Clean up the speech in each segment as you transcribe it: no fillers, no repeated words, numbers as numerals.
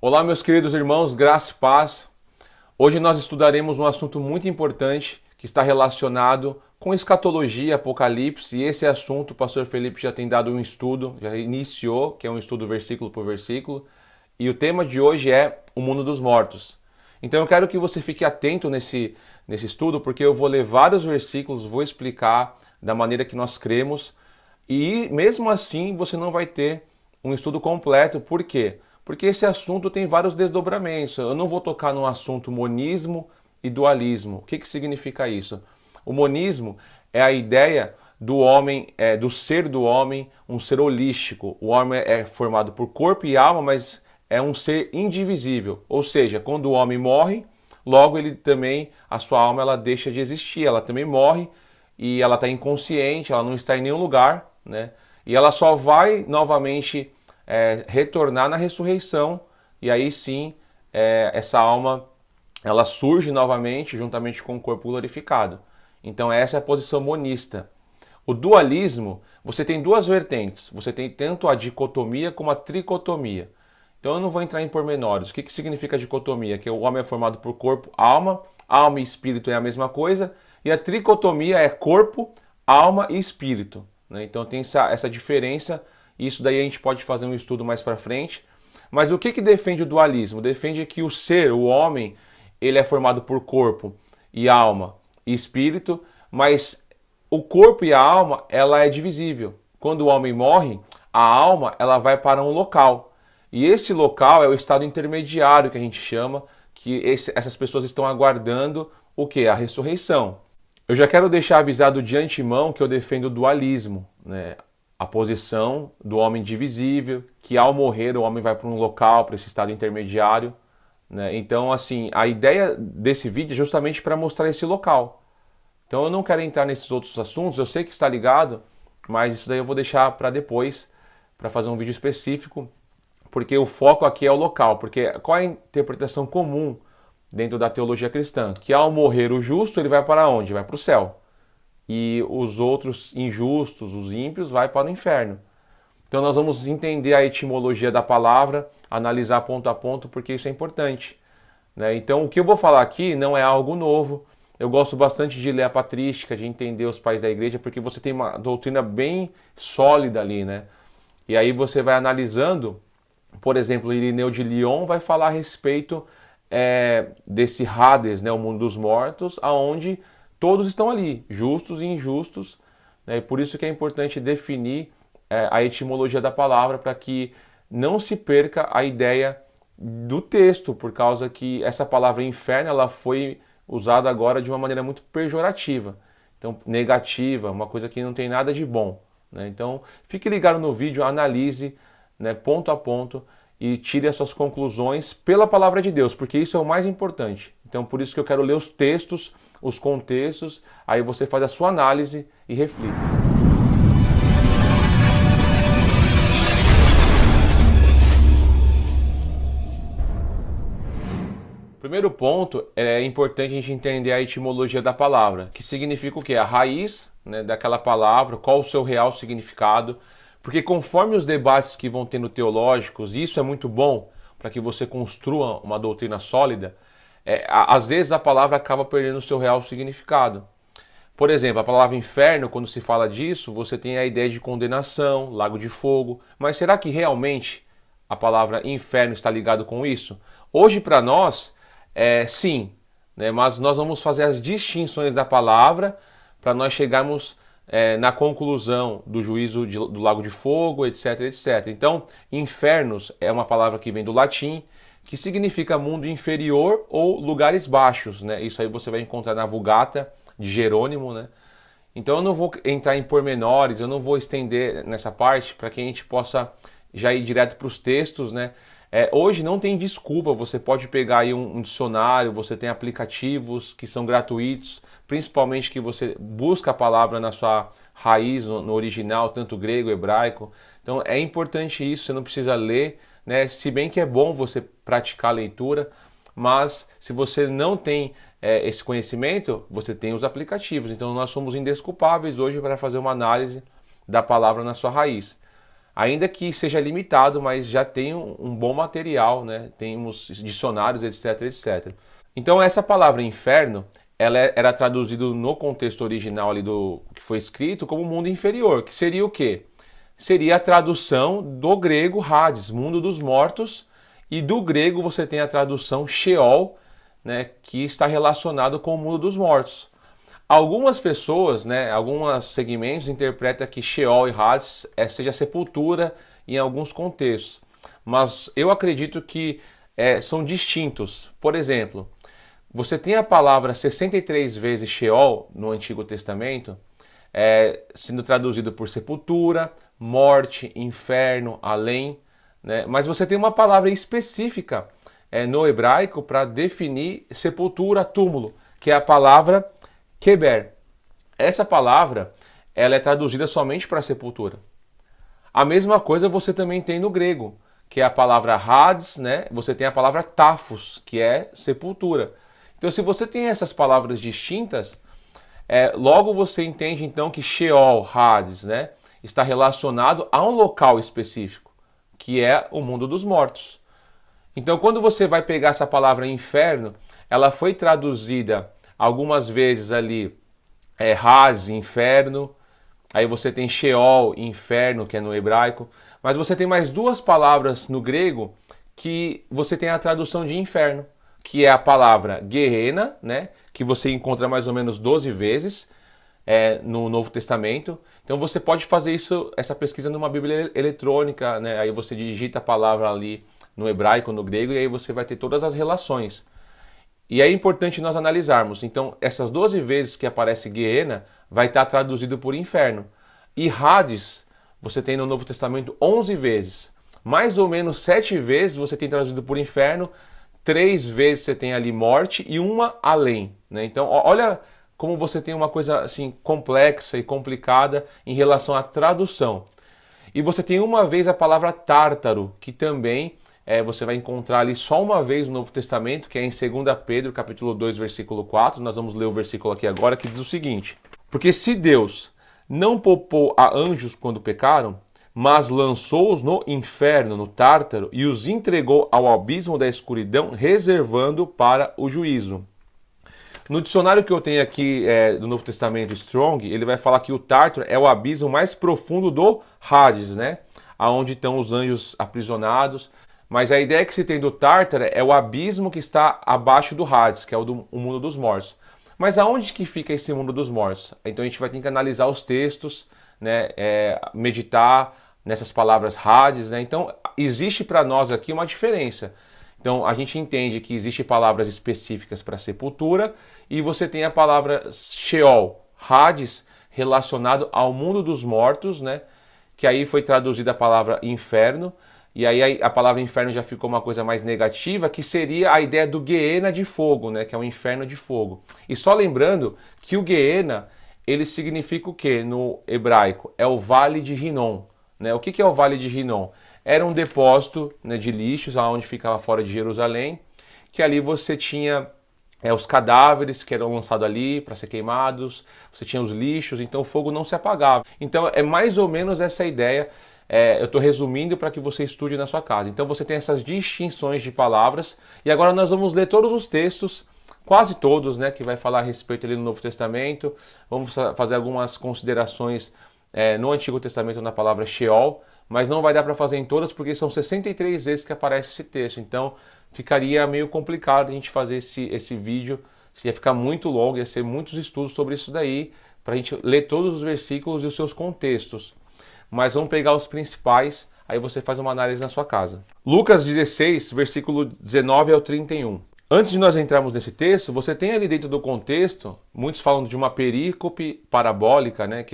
Olá, meus queridos irmãos, graça e paz. Hoje nós estudaremos um assunto muito importante que está relacionado com escatologia, apocalipse, e esse assunto o pastor Felipe já tem dado um estudo, já iniciou, que é um estudo versículo por versículo, e o tema de hoje é o mundo dos mortos. Então eu quero que você fique atento nesse estudo, porque eu vou ler vários versículos, vou explicar da maneira que nós cremos, e mesmo assim você não vai ter um estudo completo. Por quê? Porque esse assunto tem vários desdobramentos. Eu não vou tocar no assunto monismo e dualismo. O que significa isso? O monismo é a ideia do homem, do ser do homem, um ser holístico. O homem é formado por corpo e alma, mas é um ser indivisível. Ou seja, quando o homem morre, logo ele também, a sua alma ela deixa de existir, ela também morre e ela está inconsciente, ela não está em nenhum lugar, né? E ela só vai novamente retornar na ressurreição, e aí sim essa alma ela surge novamente juntamente com o corpo glorificado. Então essa é a posição monista. O dualismo, você tem duas vertentes, você tem tanto a dicotomia como a tricotomia. Então eu não vou entrar em pormenores. O que significa a dicotomia? Que o homem é formado por corpo, alma, alma e espírito é a mesma coisa, e a tricotomia é corpo, alma e espírito, né? Então tem essa diferença. Isso daí a gente pode fazer um estudo mais para frente. Mas o que defende o dualismo? Defende que o ser, o homem, ele é formado por corpo e alma e espírito, mas o corpo e a alma, ela é divisível. Quando o homem morre, a alma, ela vai para um local. E esse local é o estado intermediário que a gente chama, que essas pessoas estão aguardando o que? A ressurreição. Eu já quero deixar avisado de antemão que eu defendo o dualismo, né? A posição do homem divisível, que ao morrer o homem vai para um local, para esse estado intermediário, né? Então, assim, a ideia desse vídeo é justamente para mostrar esse local. Então eu não quero entrar nesses outros assuntos, eu sei que está ligado, mas isso daí eu vou deixar para depois, para fazer um vídeo específico, porque o foco aqui é o local. Porque qual é a interpretação comum dentro da teologia cristã? Que ao morrer o justo, ele vai para onde? Vai para o céu. E os outros injustos, os ímpios, vai para o inferno. Então nós vamos entender a etimologia da palavra, analisar ponto a ponto, porque isso é importante, né? Então o que eu vou falar aqui não é algo novo. Eu gosto bastante de ler a patrística, de entender os pais da igreja, porque você tem uma doutrina bem sólida ali, né? E aí você vai analisando, por exemplo, Irineu de Lyon vai falar a respeito desse Hades, né, o mundo dos mortos, aonde todos estão ali, justos e injustos, né? E por isso que é importante definir a etimologia da palavra, para que não se perca a ideia do texto, por causa que essa palavra inferno ela foi usada agora de uma maneira muito pejorativa, então negativa, uma coisa que não tem nada de bom, né? Então fique ligado no vídeo, analise, né, ponto a ponto, e tire as suas conclusões pela palavra de Deus, porque isso é o mais importante. Então por isso que eu quero ler os textos, os contextos, aí você faz a sua análise e reflita. Primeiro ponto, é importante a gente entender a etimologia da palavra, que significa o quê? A raiz, né, daquela palavra, qual o seu real significado, porque conforme os debates que vão tendo teológicos, e isso é muito bom para que você construa uma doutrina sólida, às vezes a palavra acaba perdendo o seu real significado. Por exemplo, a palavra inferno, quando se fala disso, você tem a ideia de condenação, lago de fogo, mas será que realmente a palavra inferno está ligado com isso? Hoje para nós, sim, né? Mas nós vamos fazer as distinções da palavra para nós chegarmos na conclusão do juízo do lago de fogo, etc, etc. Então, infernos é uma palavra que vem do latim, que significa mundo inferior ou lugares baixos, né? Isso aí você vai encontrar na Vulgata de Jerônimo, né? Então eu não vou entrar em pormenores, eu não vou estender nessa parte para que a gente possa já ir direto para os textos, né? Hoje não tem desculpa, você pode pegar aí um dicionário, você tem aplicativos que são gratuitos, principalmente que você busca a palavra na sua raiz, no original, tanto grego, hebraico. Então é importante isso, você não precisa ler, né? Se bem que é bom você praticar a leitura, mas se você não tem esse conhecimento, você tem os aplicativos. Então nós somos indesculpáveis hoje para fazer uma análise da palavra na sua raiz. ainda que seja limitado, mas já tem um bom material, né? Temos dicionários, etc, etc. Então essa palavra inferno, era traduzida no contexto original ali do que foi escrito como mundo inferior, que seria o quê? Seria a tradução do grego Hades, mundo dos mortos, e do grego você tem a tradução Sheol, né, que está relacionado com o mundo dos mortos. Algumas pessoas, né, alguns segmentos interpretam que Sheol e Hades seja sepultura em alguns contextos, mas eu acredito que são distintos. Por exemplo, você tem a palavra 63 vezes Sheol no Antigo Testamento, sendo traduzido por sepultura, morte, inferno, além, né? Mas você tem uma palavra específica no hebraico para definir sepultura, túmulo, que é a palavra keber. Essa palavra ela é traduzida somente para sepultura. A mesma coisa você também tem no grego, que é a palavra Hades, né? Você tem a palavra Tafos, que é sepultura. Então, se você tem essas palavras distintas, logo você entende então que Sheol, Hades, né, está relacionado a um local específico, que é o mundo dos mortos. Então, quando você vai pegar essa palavra inferno, ela foi traduzida algumas vezes ali, Hades, inferno, aí você tem Sheol, inferno, que é no hebraico, mas você tem mais duas palavras no grego que você tem a tradução de inferno, que é a palavra Gehenna, né, que você encontra mais ou menos 12 vezes no Novo Testamento. Então você pode fazer essa pesquisa numa Bíblia eletrônica, né, aí você digita a palavra ali no hebraico, no grego, e aí você vai ter todas as relações. E é importante nós analisarmos. Então, essas 12 vezes que aparece Gehenna vai estar traduzido por inferno. E Hades, você tem no Novo Testamento 11 vezes. Mais ou menos 7 vezes você tem traduzido por inferno, 3 vezes você tem ali morte e uma além, né? Então, olha como você tem uma coisa assim complexa e complicada em relação à tradução. E você tem uma vez a palavra tártaro, que também você vai encontrar ali só uma vez no Novo Testamento, que é em 2 Pedro, capítulo 2, versículo 4. Nós vamos ler o versículo aqui agora, que diz o seguinte: porque se Deus não poupou a anjos quando pecaram, mas lançou-os no inferno, no tártaro, e os entregou ao abismo da escuridão, reservando para o juízo. No dicionário que eu tenho aqui do Novo Testamento Strong, ele vai falar que o tártaro é o abismo mais profundo do Hades, né? Aonde estão os anjos aprisionados. Mas a ideia que se tem do tártaro é o abismo que está abaixo do Hades, que é o mundo dos mortos. Mas aonde que fica esse mundo dos mortos? Então a gente vai ter que analisar os textos, né? Meditar nessas palavras Hades, né? Então existe para nós aqui uma diferença. Então a gente entende que existe palavras específicas para sepultura e você tem a palavra Sheol, Hades, relacionado ao mundo dos mortos, né? Que aí foi traduzida a palavra inferno, e aí a palavra inferno já ficou uma coisa mais negativa, que seria a ideia do Gehenna de fogo, né? Que é o inferno de fogo. E só lembrando que o Gehenna, ele significa o quê no hebraico? É o Vale de Hinnom, né? O que é o Vale de Hinnom? Era um depósito, né, de lixos, onde ficava fora de Jerusalém, que ali você tinha os cadáveres que eram lançados ali para ser queimados, você tinha os lixos, então o fogo não se apagava. Então é mais ou menos essa ideia, eu estou resumindo para que você estude na sua casa. Então você tem essas distinções de palavras, e agora nós vamos ler todos os textos, quase todos, né, que vai falar a respeito ali no Novo Testamento. Vamos fazer algumas considerações no Antigo Testamento na palavra Sheol, mas não vai dar para fazer em todas porque são 63 vezes que aparece esse texto, então ficaria meio complicado a gente fazer esse vídeo, ia ficar muito longo, ia ser muitos estudos sobre isso daí, para a gente ler todos os versículos e os seus contextos. Mas vamos pegar os principais, aí você faz uma análise na sua casa. Lucas 16, versículo 19 ao 31. Antes de nós entrarmos nesse texto, você tem ali dentro do contexto, muitos falam de uma perícope parabólica, né,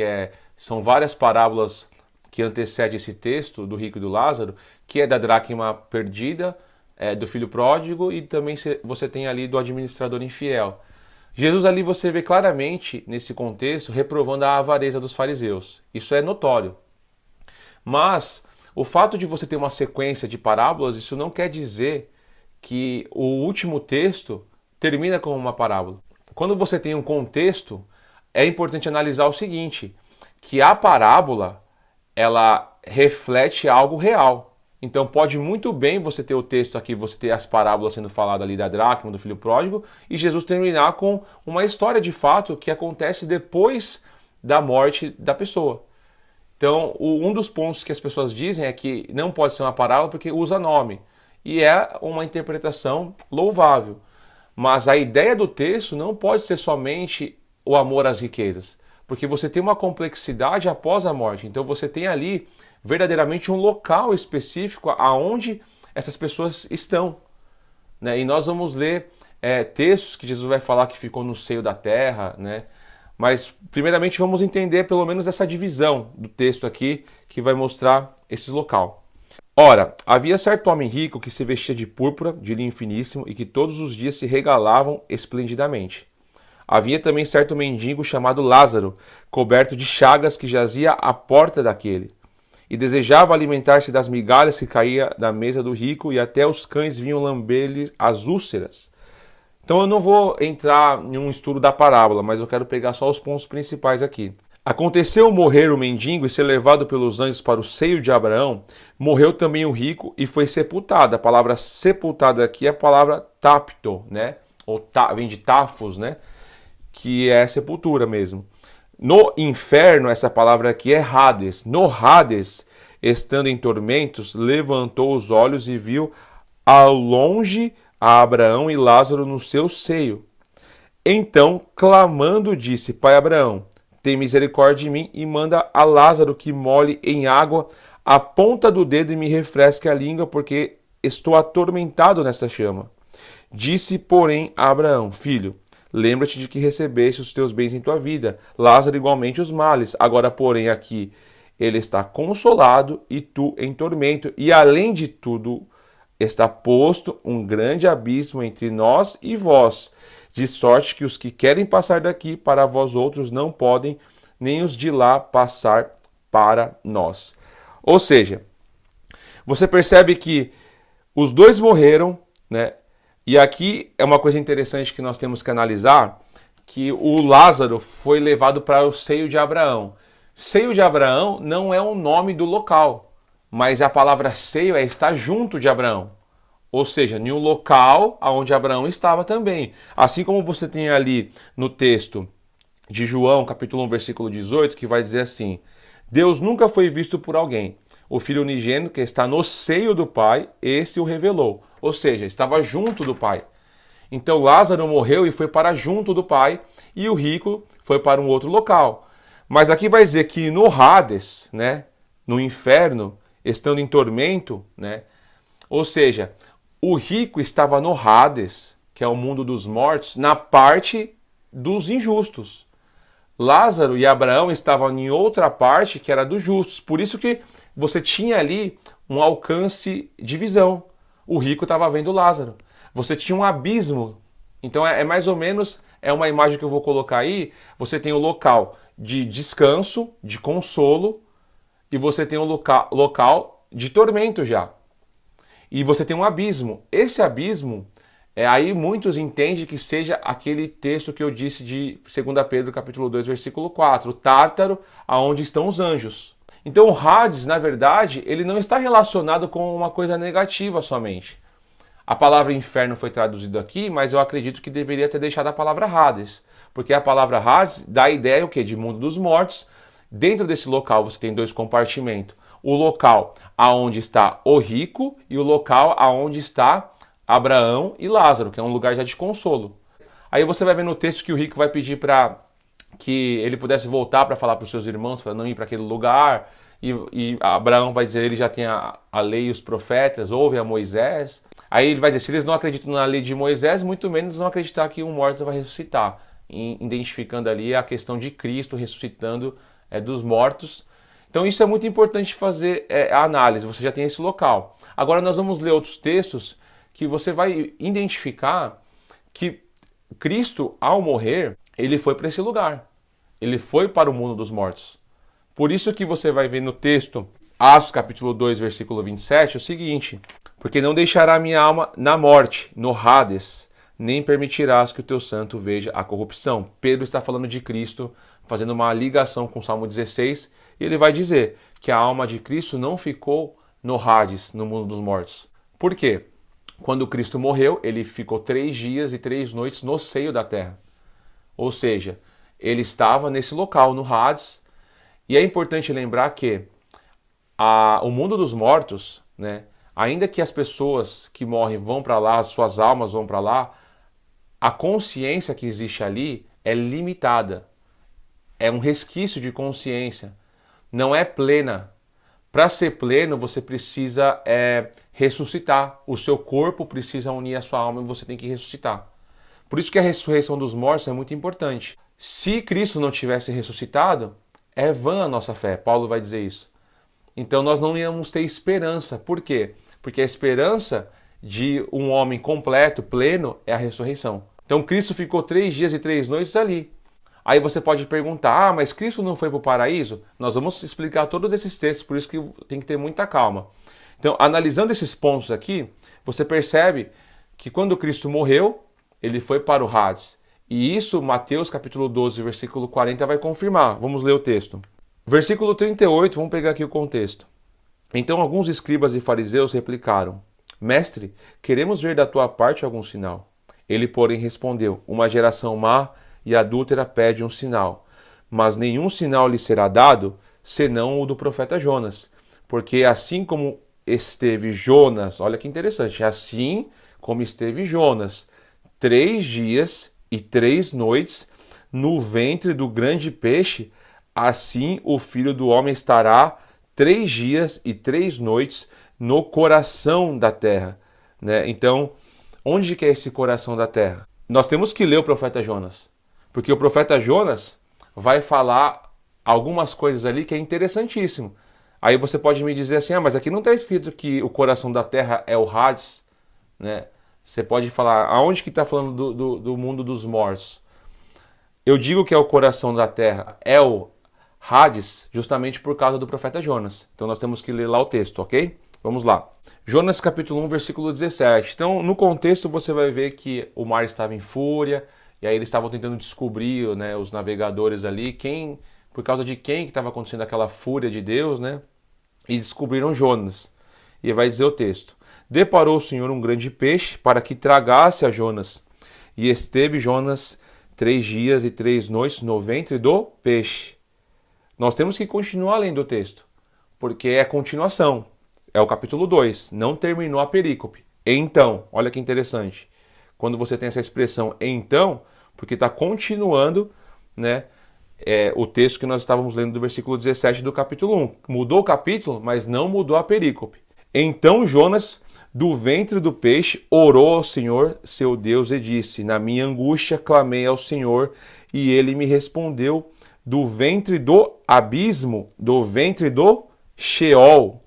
são várias parábolas que antecede esse texto do rico e do Lázaro, que é da dracma perdida, do filho pródigo, e também você tem ali do administrador infiel. Jesus ali você vê claramente, nesse contexto, reprovando a avareza dos fariseus. Isso é notório. Mas o fato de você ter uma sequência de parábolas, isso não quer dizer que o último texto termina com uma parábola. Quando você tem um contexto, é importante analisar o seguinte, que a parábola ela reflete algo real. Então pode muito bem você ter o texto aqui, você ter as parábolas sendo faladas ali da dracma, do filho pródigo, e Jesus terminar com uma história de fato que acontece depois da morte da pessoa. Então, um dos pontos que as pessoas dizem é que não pode ser uma parábola porque usa nome. E é uma interpretação louvável. Mas a ideia do texto não pode ser somente o amor às riquezas. Porque você tem uma complexidade após a morte. Então você tem ali verdadeiramente um local específico aonde essas pessoas estão. Né? E nós vamos ler textos que Jesus vai falar que ficou no seio da terra, né? Mas, primeiramente, vamos entender pelo menos essa divisão do texto aqui, que vai mostrar esse local. Ora, havia certo homem rico que se vestia de púrpura, de linho finíssimo, e que todos os dias se regalavam esplendidamente. Havia também certo mendigo chamado Lázaro, coberto de chagas, que jazia à porta daquele, e desejava alimentar-se das migalhas que caía da mesa do rico, e até os cães vinham lamber-lhe as úlceras. Então eu não vou entrar em um estudo da parábola, mas eu quero pegar só os pontos principais aqui. Aconteceu morrer o mendigo e ser levado pelos anjos para o seio de Abraão, morreu também o rico e foi sepultado. A palavra sepultado aqui é a palavra tapto, né? Ou vem de tafos, né? Que é sepultura mesmo. No inferno, essa palavra aqui é Hades. No Hades, estando em tormentos, levantou os olhos e viu ao longe a Abraão e Lázaro no seu seio. Então, clamando, disse: Pai Abraão, tem misericórdia de mim e manda a Lázaro que molhe em água a ponta do dedo e me refresque a língua, porque estou atormentado nessa chama. Disse, porém, a Abraão: Filho, lembra-te de que recebeste os teus bens em tua vida, Lázaro igualmente os males. Agora, porém, aqui ele está consolado e tu em tormento, e além de tudo está posto um grande abismo entre nós e vós, de sorte que os que querem passar daqui para vós outros não podem, nem os de lá passar para nós. Ou seja, você percebe que os dois morreram, né? E aqui é uma coisa interessante que nós temos que analisar, que o Lázaro foi levado para o seio de Abraão. Seio de Abraão não é o nome do local, mas a palavra seio é estar junto de Abraão. Ou seja, em um local onde Abraão estava também. Assim como você tem ali no texto de João, capítulo 1, versículo 18, que vai dizer assim: Deus nunca foi visto por alguém. O Filho unigênito que está no seio do Pai, esse o revelou. Ou seja, estava junto do Pai. Então Lázaro morreu e foi para junto do Pai, e o rico foi para um outro local. Mas aqui vai dizer que no Hades, né, no inferno, estando em tormento, né, ou seja, o rico estava no Hades, que é o mundo dos mortos, na parte dos injustos. Lázaro e Abraão estavam em outra parte, que era dos justos. Por isso que você tinha ali um alcance de visão. O rico estava vendo Lázaro. Você tinha um abismo. Então é mais ou menos, é uma imagem que eu vou colocar aí. Você tem o local de descanso, de consolo, e você tem o local de tormento já. E você tem um abismo. Esse abismo, aí muitos entendem que seja aquele texto que eu disse de 2 Pedro capítulo 2, versículo 4, o Tártaro, aonde estão os anjos. Então o Hades, na verdade, ele não está relacionado com uma coisa negativa somente. A palavra inferno foi traduzida aqui, mas eu acredito que deveria ter deixado a palavra Hades, porque a palavra Hades dá a ideia o quê? De mundo dos mortos. Dentro desse local você tem dois compartimentos. O local aonde está o rico e o local aonde está Abraão e Lázaro, que é um lugar já de consolo. Aí você vai ver no texto que o rico vai pedir para que ele pudesse voltar para falar para os seus irmãos, para não ir para aquele lugar. E Abraão vai dizer, ele já tem a lei e os profetas, ouve a Moisés. Aí ele vai dizer, se eles não acreditam na lei de Moisés, muito menos vão acreditar que um morto vai ressuscitar. Identificando ali a questão de Cristo ressuscitando dos mortos. Então isso é muito importante fazer a análise, você já tem esse local. Agora nós vamos ler outros textos que você vai identificar que Cristo, ao morrer, ele foi para esse lugar. Ele foi para o mundo dos mortos. Por isso que você vai ver no texto, Atos capítulo 2, versículo 27, o seguinte: porque não deixará minha alma na morte, no Hades, nem permitirás que o teu santo veja a corrupção. Pedro está falando de Cristo, fazendo uma ligação com o Salmo 16, E ele vai dizer que a alma de Cristo não ficou no Hades, no mundo dos mortos. Por quê? Quando Cristo morreu, ele ficou 3 dias e 3 noites no seio da terra. Ou seja, ele estava nesse local, no Hades. E é importante lembrar que o mundo dos mortos, né, ainda que as pessoas que morrem vão para lá, as suas almas vão para lá, a consciência que existe ali é limitada. É um resquício de consciência. Não é plena. Para ser pleno, você precisa ressuscitar. O seu corpo precisa unir a sua alma e você tem que ressuscitar. Por isso que a ressurreição dos mortos é muito importante. Se Cristo não tivesse ressuscitado, é vã a nossa fé. Paulo vai dizer isso. Então nós não íamos ter esperança. Por quê? Porque a esperança de um homem completo, pleno, é a ressurreição. Então Cristo ficou 3 dias e 3 noites ali. Aí você pode perguntar, mas Cristo não foi para o paraíso? Nós vamos explicar todos esses textos, por isso que tem que ter muita calma. Então, analisando esses pontos aqui, você percebe que quando Cristo morreu, ele foi para o Hades. E isso Mateus capítulo 12, versículo 40 vai confirmar. Vamos ler o texto. Versículo 38, vamos pegar aqui o contexto. Então alguns escribas e fariseus replicaram: Mestre, queremos ver da tua parte algum sinal. Ele, porém, respondeu: Uma geração má e adúltera pede um sinal, mas nenhum sinal lhe será dado, senão o do profeta Jonas. Porque assim como esteve Jonas, olha que interessante, assim como esteve Jonas, 3 dias e 3 noites no ventre do grande peixe, assim o Filho do Homem estará 3 dias e 3 noites no coração da terra. Né? Então, onde que é esse coração da terra? Nós temos que ler o profeta Jonas. Porque o profeta Jonas vai falar algumas coisas ali que é interessantíssimo. Aí você pode me dizer assim, mas aqui não está escrito que o coração da terra é o Hades. Né? Você pode falar, aonde que está falando do mundo dos mortos? Eu digo que é o coração da terra, é o Hades, justamente por causa do profeta Jonas. Então nós temos que ler lá o texto, ok? Vamos lá. Jonas capítulo 1, versículo 17. Então, no contexto você vai ver que o mar estava em fúria, e aí eles estavam tentando descobrir, né, os navegadores ali, por causa de quem que estava acontecendo aquela fúria de Deus, né? E descobriram Jonas. E vai dizer o texto: Deparou o Senhor um grande peixe para que tragasse a Jonas. E esteve Jonas 3 dias e 3 noites no ventre do peixe. Nós temos que continuar lendo o texto, porque é a continuação. É o capítulo 2, não terminou a perícope. Então, olha que interessante. Quando você tem essa expressão então, porque está continuando, né, o texto que nós estávamos lendo do versículo 17 do capítulo 1. Mudou o capítulo, mas não mudou a perícope. Então Jonas, do ventre do peixe, orou ao Senhor, seu Deus, e disse: Na minha angústia clamei ao Senhor, e ele me respondeu do ventre do abismo, do ventre do Sheol.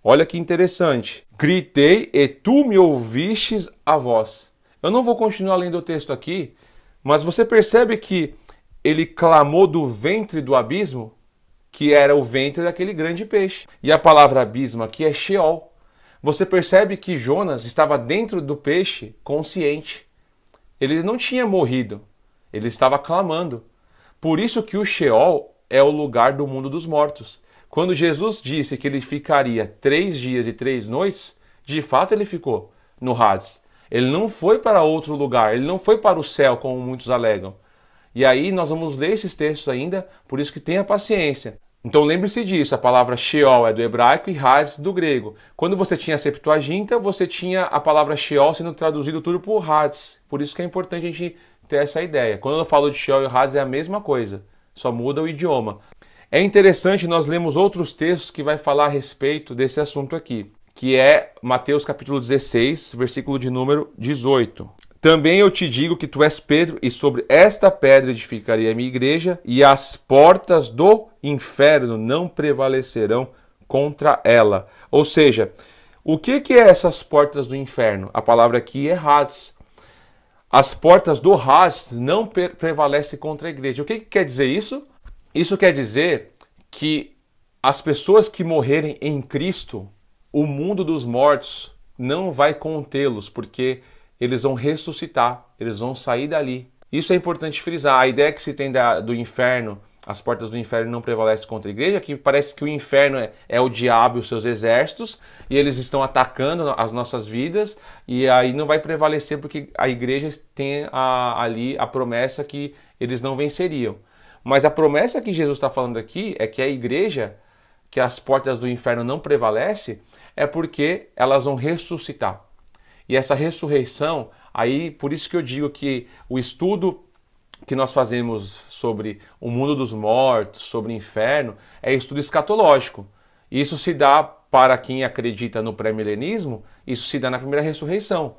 Olha que interessante. Gritei e tu me ouvistes a voz. Eu não vou continuar lendo o texto aqui, mas você percebe que ele clamou do ventre do abismo, que era o ventre daquele grande peixe. E a palavra abismo aqui é Sheol. Você percebe que Jonas estava dentro do peixe consciente. Ele não tinha morrido, ele estava clamando. Por isso que o Sheol é o lugar do mundo dos mortos. Quando Jesus disse que ele ficaria 3 dias e 3 noites, de fato ele ficou no Hades. Ele não foi para outro lugar, ele não foi para o céu, como muitos alegam. E aí nós vamos ler esses textos ainda, por isso que tenha paciência. Então lembre-se disso, a palavra Sheol é do hebraico e Hades do grego. Quando você tinha a Septuaginta, você tinha a palavra Sheol sendo traduzido tudo por Hades. Por isso que é importante a gente ter essa ideia. Quando eu falo de Sheol e Hades é a mesma coisa, só muda o idioma. É interessante, nós lemos outros textos que vai falar a respeito desse assunto aqui, que é Mateus capítulo 16, versículo de número 18. Também eu te digo que tu és Pedro, e sobre esta pedra edificarei a minha igreja, e as portas do inferno não prevalecerão contra ela. Ou seja, o que é essas portas do inferno? A palavra aqui é Hades. As portas do Hades não prevalecem contra a igreja. O que quer dizer isso? Isso quer dizer que as pessoas que morrerem em Cristo, o mundo dos mortos não vai contê-los, porque eles vão ressuscitar, eles vão sair dali. Isso é importante frisar. A ideia que se tem do inferno as portas do inferno não prevalecem contra a igreja, que parece que o inferno é o diabo e os seus exércitos, e eles estão atacando as nossas vidas, e aí não vai prevalecer porque a igreja tem ali a promessa que eles não venceriam. Mas a promessa que Jesus está falando aqui é que a igreja, que as portas do inferno não prevalecem, é porque elas vão ressuscitar. E essa ressurreição, aí por isso que eu digo que o estudo que nós fazemos sobre o mundo dos mortos, sobre o inferno, é estudo escatológico. Isso se dá para quem acredita no pré-milenismo, isso se dá na primeira ressurreição.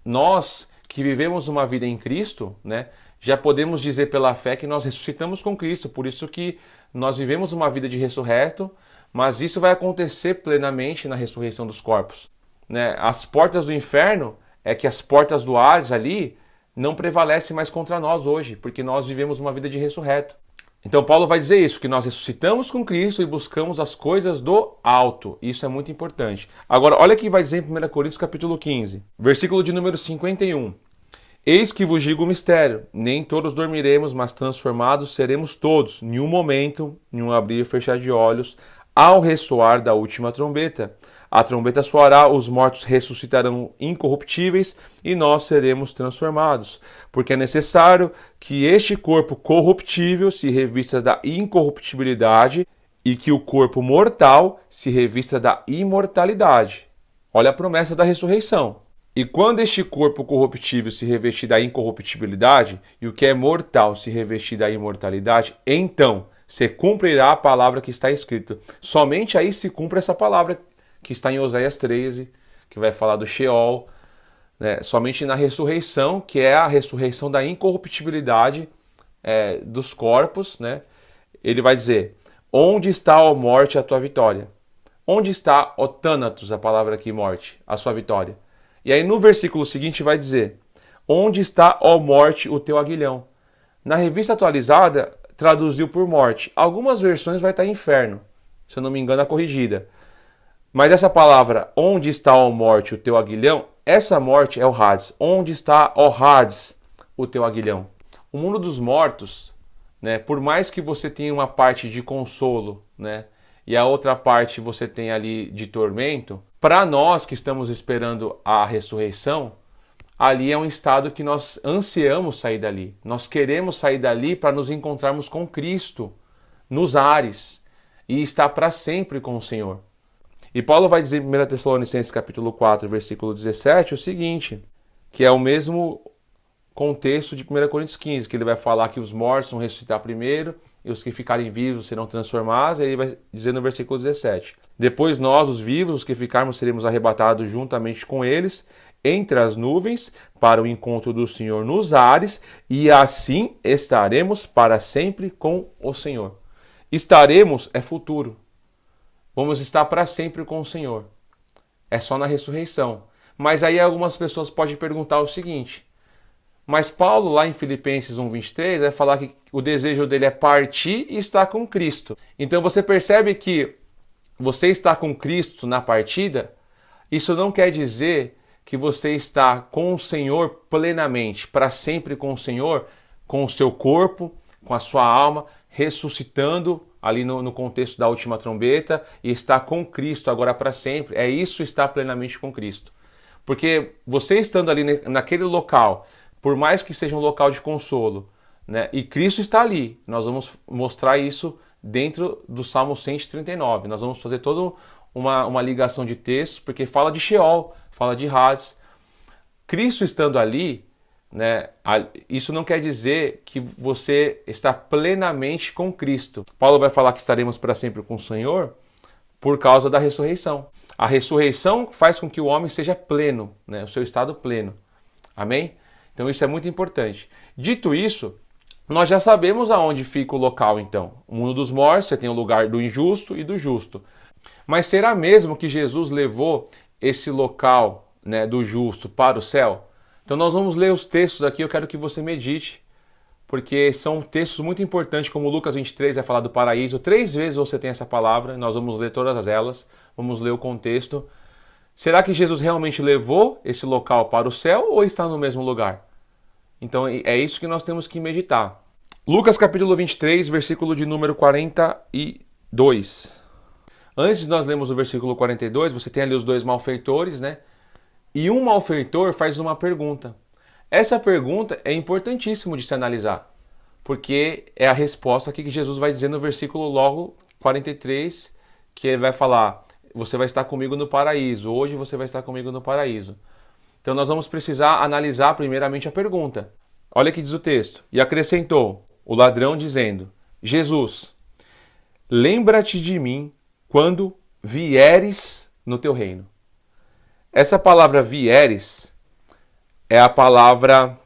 Nós que vivemos uma vida em Cristo, né, já podemos dizer pela fé que nós ressuscitamos com Cristo, por isso que nós vivemos uma vida de ressurreto, mas isso vai acontecer plenamente na ressurreição dos corpos. Né? As portas do inferno, é que as portas do Hades ali não prevalecem mais contra nós hoje, porque nós vivemos uma vida de ressurreto. Então Paulo vai dizer isso, que nós ressuscitamos com Cristo e buscamos as coisas do alto. Isso é muito importante. Agora, olha o que vai dizer em 1 Coríntios capítulo 15, versículo de número 51. Eis que vos digo o mistério, nem todos dormiremos, mas transformados seremos todos, em um momento, em um abrir e fechar de olhos, ao ressoar da última trombeta. A trombeta soará, os mortos ressuscitarão incorruptíveis e nós seremos transformados. Porque é necessário que este corpo corruptível se revista da incorruptibilidade e que o corpo mortal se revista da imortalidade. Olha a promessa da ressurreição. E quando este corpo corruptível se revestir da incorruptibilidade e o que é mortal se revestir da imortalidade, então se cumprirá a palavra que está escrita. Somente aí se cumpre essa palavra que está em Oséias 13, que vai falar do Sheol, né? Somente na ressurreição, que é a ressurreição da incorruptibilidade dos corpos, né? Ele vai dizer, onde está, ó morte, a tua vitória? Onde está, ó Thanatos, a palavra aqui, morte, a sua vitória? E aí no versículo seguinte vai dizer, onde está, ó morte, o teu aguilhão? Na revista atualizada, traduziu por morte. Algumas versões vai estar inferno, se eu não me engano, a corrigida. Mas essa palavra, onde está, ó morte, o teu aguilhão, essa morte é o Hades. Onde está, ó Hades, o teu aguilhão? O mundo dos mortos, né, por mais que você tenha uma parte de consolo, né, e a outra parte você tem ali de tormento, para nós que estamos esperando a ressurreição, ali é um estado que nós ansiamos sair dali. Nós queremos sair dali para nos encontrarmos com Cristo, nos ares, e estar para sempre com o Senhor. E Paulo vai dizer em 1 Tessalonicenses capítulo 4, versículo 17, o seguinte, que é o mesmo contexto de 1 Coríntios 15, que ele vai falar que os mortos vão ressuscitar primeiro, e os que ficarem vivos serão transformados, e ele vai dizer no versículo 17, depois nós, os vivos, os que ficarmos, seremos arrebatados juntamente com eles, entre as nuvens, para o encontro do Senhor nos ares, e assim estaremos para sempre com o Senhor. Estaremos é futuro. Vamos estar para sempre com o Senhor. É só na ressurreição. Mas aí algumas pessoas podem perguntar o seguinte, mas Paulo lá em Filipenses 1:23 vai falar que o desejo dele é partir e estar com Cristo. Então você percebe que você está com Cristo na partida, isso não quer dizer que você está com o Senhor plenamente, para sempre com o Senhor, com o seu corpo, com a sua alma, ressuscitando ali no contexto da última trombeta, e está com Cristo agora para sempre. É isso estar plenamente com Cristo. Porque você estando ali naquele local, por mais que seja um local de consolo, né, e Cristo está ali, nós vamos mostrar isso dentro do Salmo 139. Nós vamos fazer toda uma ligação de textos, porque fala de Sheol, fala de Hades. Cristo estando ali, né, isso não quer dizer que você está plenamente com Cristo. Paulo vai falar que estaremos para sempre com o Senhor por causa da ressurreição. A ressurreição faz com que o homem seja pleno, né, o seu estado pleno. Amém? Então isso é muito importante. Dito isso, nós já sabemos aonde fica o local então. O mundo dos mortos, você tem o lugar do injusto e do justo. Mas será mesmo que Jesus levou esse local, né, do justo para o céu? Então nós vamos ler os textos aqui, eu quero que você medite, porque são textos muito importantes, como Lucas 23 vai falar do paraíso. 3 vezes você tem essa palavra, nós vamos ler todas elas, vamos ler o contexto. Será que Jesus realmente levou esse local para o céu ou está no mesmo lugar? Então é isso que nós temos que meditar. Lucas capítulo 23, versículo de número 42. Antes de nós lermos o versículo 42, você tem ali os dois malfeitores, né? E um malfeitor faz uma pergunta. Essa pergunta é importantíssimo de se analisar, porque é a resposta aqui que Jesus vai dizer no versículo logo 43, que ele vai falar: você vai estar comigo no paraíso, hoje você vai estar comigo no paraíso. Então nós vamos precisar analisar primeiramente a pergunta. Olha o que diz o texto. E acrescentou o ladrão dizendo: Jesus, lembra-te de mim quando vieres no teu reino. Essa palavra vieres é a palavra,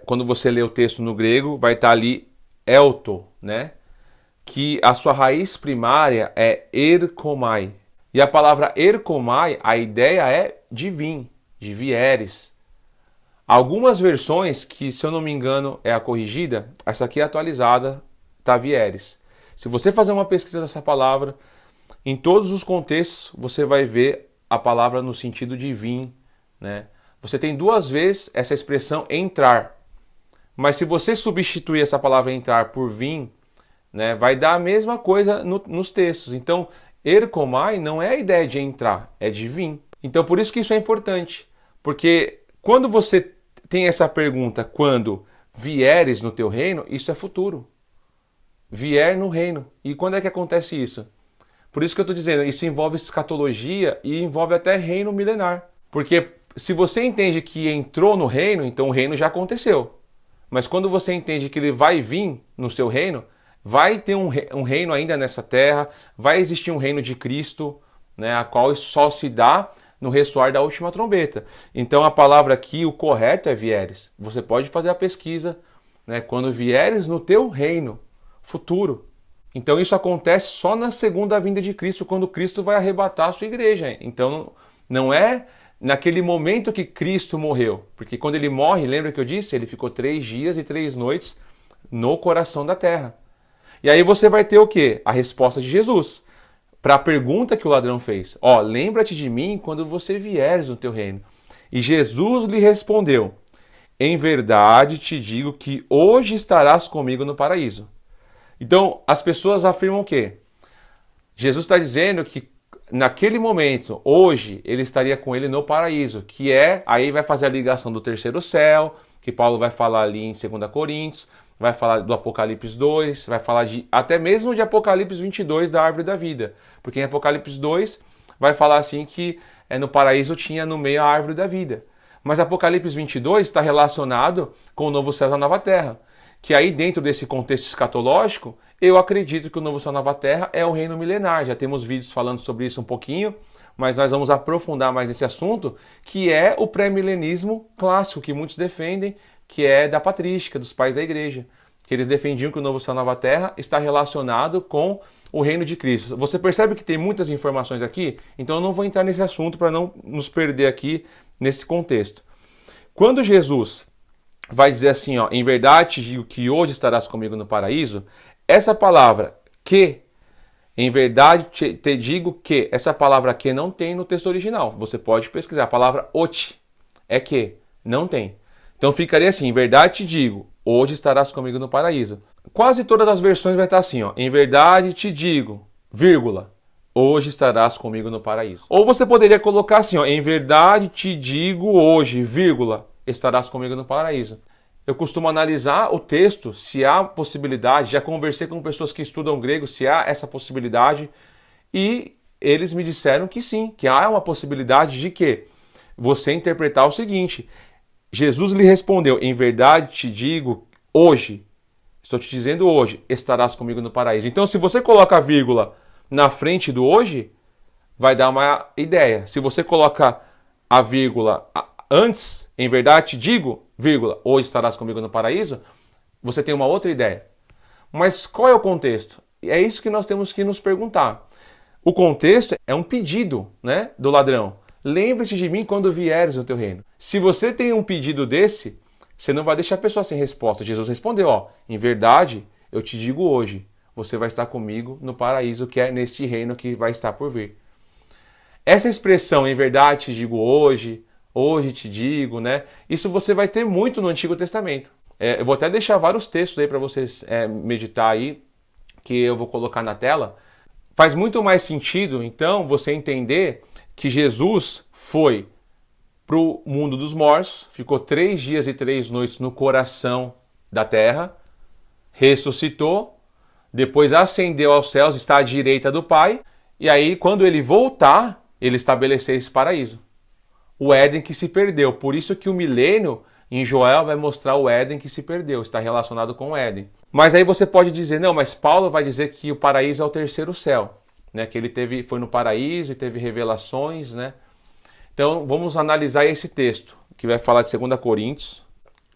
quando você lê o texto no grego, vai estar ali elto, né? Que a sua raiz primária é erkomai. E a palavra erkomai, a ideia é de vir, de vieres. Algumas versões, que se eu não me engano é a corrigida, essa aqui é atualizada, tá vieres. Se você fazer uma pesquisa dessa palavra, em todos os contextos você vai ver a palavra no sentido de vir, né? Você tem duas vezes essa expressão entrar. Mas se você substituir essa palavra entrar por vir, né, vai dar a mesma coisa nos textos. Então, erkomai não é a ideia de entrar, é de vir. Então, por isso que isso é importante. Porque quando você tem essa pergunta, quando vieres no teu reino, isso é futuro. Vier no reino. E quando é que acontece isso? Por isso que eu estou dizendo, isso envolve escatologia e envolve até reino milenar. Porque se você entende que entrou no reino, então o reino já aconteceu. Mas quando você entende que ele vai vir no seu reino, vai ter um reino ainda nessa terra, vai existir um reino de Cristo, né, a qual só se dá no ressoar da última trombeta. Então a palavra aqui, o correto é vieres. Você pode fazer a pesquisa, né, quando vieres no teu reino futuro. Então isso acontece só na segunda vinda de Cristo, quando Cristo vai arrebatar a sua igreja. Então não é naquele momento que Cristo morreu. Porque quando ele morre, lembra que eu disse? Ele ficou 3 dias e 3 noites no coração da terra. E aí você vai ter o quê? A resposta de Jesus para a pergunta que o ladrão fez. Ó, lembra-te de mim quando você vieres no teu reino. E Jesus lhe respondeu: em verdade te digo que hoje estarás comigo no paraíso. Então, as pessoas afirmam o quê? Jesus está dizendo que naquele momento, hoje, ele estaria com ele no paraíso, que aí vai fazer a ligação do terceiro céu, que Paulo vai falar ali em 2 Coríntios, vai falar do Apocalipse 2, vai falar até mesmo de Apocalipse 22, da árvore da vida. Porque em Apocalipse 2 vai falar assim que no paraíso tinha no meio a árvore da vida. Mas Apocalipse 22 está relacionado com o novo céu e a nova terra. Que aí dentro desse contexto escatológico, eu acredito que o novo céu e a nova terra é o reino milenar. Já temos vídeos falando sobre isso um pouquinho, mas nós vamos aprofundar mais nesse assunto, que é o pré-milenismo clássico, que muitos defendem, que é da patrística, dos pais da igreja. Que eles defendiam que o novo céu e a nova terra está relacionado com o reino de Cristo. Você percebe que tem muitas informações aqui? Então eu não vou entrar nesse assunto para não nos perder aqui nesse contexto. Quando Jesus vai dizer assim, ó, em verdade te digo que hoje estarás comigo no paraíso, essa palavra que, em verdade te digo que, essa palavra que não tem no texto original. Você pode pesquisar, a palavra oti é que, não tem. Então ficaria assim, em verdade te digo, hoje estarás comigo no paraíso. Quase todas as versões vai estar assim, ó, em verdade te digo, vírgula, hoje estarás comigo no paraíso. Ou você poderia colocar assim, ó, em verdade te digo hoje, vírgula, estarás comigo no paraíso. Eu costumo analisar o texto, se há possibilidade, já conversei com pessoas que estudam grego, se há essa possibilidade, e eles me disseram que sim, que há uma possibilidade de que você interpretar o seguinte: Jesus lhe respondeu, em verdade te digo, hoje, estou te dizendo hoje, estarás comigo no paraíso. Então se você coloca a vírgula na frente do hoje, vai dar uma ideia. Se você coloca a vírgula antes, em verdade te digo, vírgula, hoje estarás comigo no paraíso, você tem uma outra ideia. Mas qual é o contexto? É isso que nós temos que nos perguntar. O contexto é um pedido, né, do ladrão. Lembre-te de mim quando vieres no teu reino. Se você tem um pedido desse, você não vai deixar a pessoa sem resposta. Jesus respondeu, ó, em verdade eu te digo hoje, você vai estar comigo no paraíso, que é neste reino que vai estar por vir. Essa expressão, em verdade te digo hoje te digo, né? Isso você vai ter muito no Antigo Testamento. Eu vou até deixar vários textos aí para vocês meditar aí, que eu vou colocar na tela. Faz muito mais sentido, então, você entender que Jesus foi para o mundo dos mortos, ficou 3 dias e 3 noites no coração da terra, ressuscitou, depois ascendeu aos céus, está à direita do Pai, e aí quando ele voltar, ele estabelecer esse paraíso. O Éden que se perdeu. Por isso que o milênio em Joel vai mostrar o Éden que se perdeu, está relacionado com o Éden. Mas aí você pode dizer, não, mas Paulo vai dizer que o paraíso é o terceiro céu, né? Que ele foi no paraíso e teve revelações, né? Então vamos analisar esse texto, que vai falar de 2 Coríntios.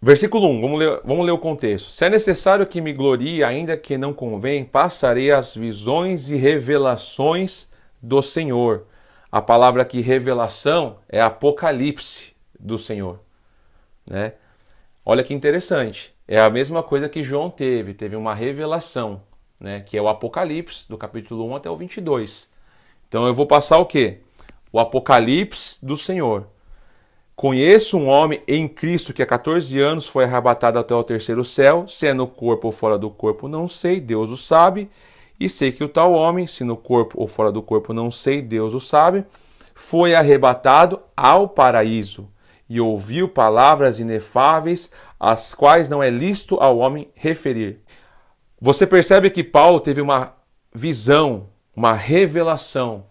Versículo 1, vamos ler o contexto. Se é necessário que me glorie, ainda que não convém, passarei as visões e revelações do Senhor. A palavra aqui, revelação, é apocalipse do Senhor, né? Olha que interessante. É a mesma coisa que João teve uma revelação, né? Que é o Apocalipse, do capítulo 1 até o 22. Então eu vou passar o quê? O Apocalipse do Senhor. Conheço um homem em Cristo que há 14 anos foi arrebatado até o terceiro céu, se é no corpo ou fora do corpo, não sei, Deus o sabe. E sei que o tal homem, se no corpo ou fora do corpo, não sei, Deus o sabe, foi arrebatado ao paraíso e ouviu palavras inefáveis, as quais não é lícito ao homem referir. Você percebe que Paulo teve uma visão, uma revelação,